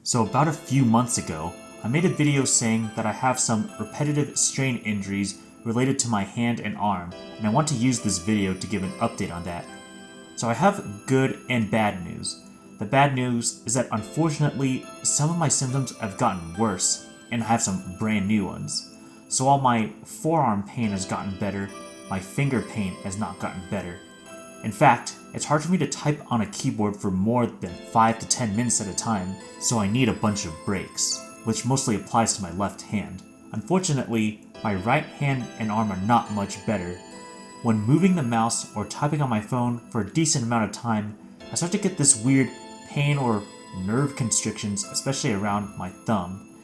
So about a few months ago, I made a video saying that I have some repetitive strain injuries related to my hand and arm, and I want to use this video to give an update on that. So I have good and bad news. The bad news is that unfortunately, some of my symptoms have gotten worse, and I have some brand new ones. So while my forearm pain has gotten better, my finger pain has not gotten better. In fact, it's hard for me to type on a keyboard for more than 5 to 10 minutes at a time, so I need a bunch of breaks, which mostly applies to my left hand. Unfortunately, my right hand and arm are not much better. When moving the mouse or typing on my phone for a decent amount of time, I start to get this weird pain or nerve constrictions, especially around my thumb.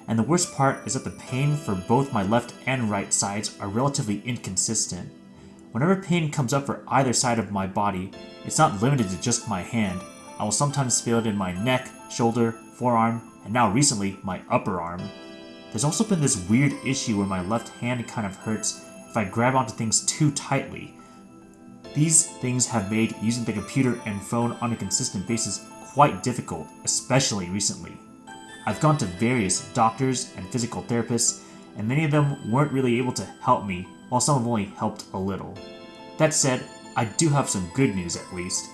And the worst part is that the pain for both my left and right sides are relatively inconsistent. Whenever pain comes up for either side of my body, it's not limited to just my hand. I will sometimes feel it in my neck, shoulder, forearm, and now recently, my upper arm. There's also been this weird issue where my left hand kind of hurts if I grab onto things too tightly. These things have made using the computer and phone on a consistent basis quite difficult, especially recently. I've gone to various doctors and physical therapists, and many of them weren't really able to help me, while some have only helped a little. That said, I do have some good news at least.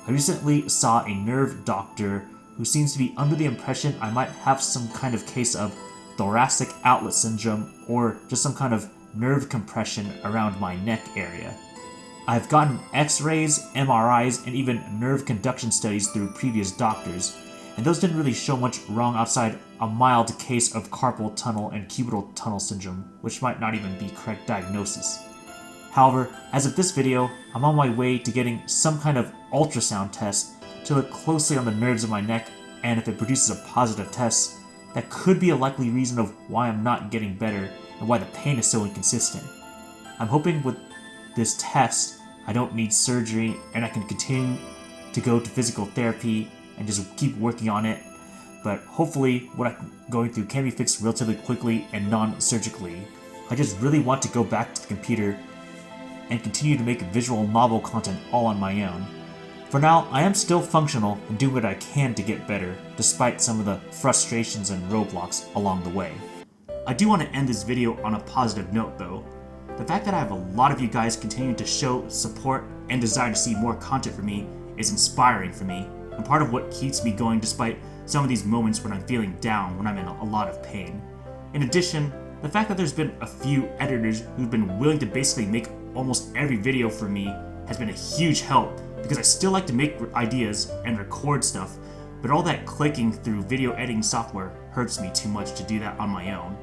I recently saw a nerve doctor who seems to be under the impression I might have some kind of case of thoracic outlet syndrome or just some kind of nerve compression around my neck area. I've gotten x-rays, MRIs, and even nerve conduction studies through previous doctors, and those didn't really show much wrong outside a mild case of carpal tunnel and cubital tunnel syndrome, which might not even be correct diagnosis. However, as of this video, I'm on my way to getting some kind of ultrasound test to look closely on the nerves of my neck, and if it produces a positive test, that could be a likely reason of why I'm not getting better and why the pain is so inconsistent. I'm hoping with this test, I don't need surgery and I can continue to go to physical therapy and just keep working on it, but hopefully what I'm going through can be fixed relatively quickly and non-surgically. I just really want to go back to the computer and continue to make visual novel content all on my own. For now, I am still functional and doing what I can to get better, despite some of the frustrations and roadblocks along the way. I do want to end this video on a positive note though. The fact that I have a lot of you guys continuing to show support and desire to see more content from me is inspiring for me, and part of what keeps me going despite some of these moments when I'm feeling down, when I'm in a lot of pain. In addition, the fact that there's been a few editors who've been willing to basically make almost every video for me has been a huge help, because I still like to make ideas and record stuff, but all that clicking through video editing software hurts me too much to do that on my own.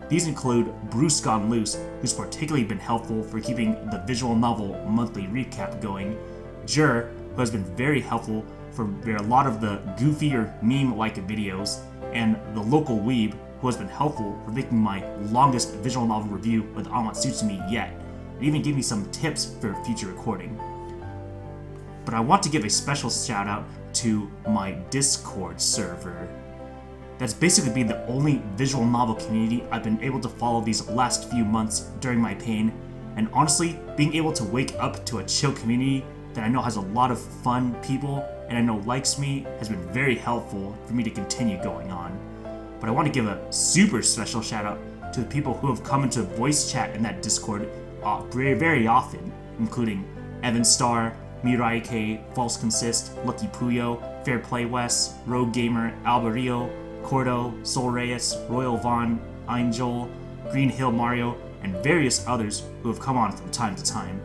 These include Bruce Gone Loose, who's particularly been helpful for keeping the visual novel monthly recap going, Jur, who has been very helpful for a lot of the goofy or meme-like videos, and the local weeb, who has been helpful for making my longest visual novel review with Amatsutsumi yet, and even gave me some tips for future recording. But I want to give a special shout out to my Discord server. That's basically been the only visual novel community I've been able to follow these last few months during my pain, and honestly, being able to wake up to a chill community that I know has a lot of fun people and I know likes me has been very helpful for me to continue going on. But I want to give a super special shout out to the people who have come into voice chat in that Discord very, very often, including Evan Star, Mirai K, False Consist, Lucky Puyo, Fair Play West, Rogue Gamer, Alberio, Cordo, Sol Reyes, Royal Vaughn, Angel, Green Hill Mario, and various others who have come on from time to time.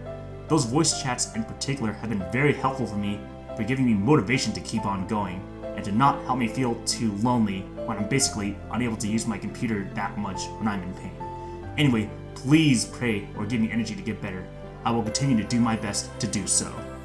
Those voice chats in particular have been very helpful for me for giving me motivation to keep on going, and to not help me feel too lonely when I'm basically unable to use my computer that much when I'm in pain. Anyway, please pray or give me energy to get better. I will continue to do my best to do so.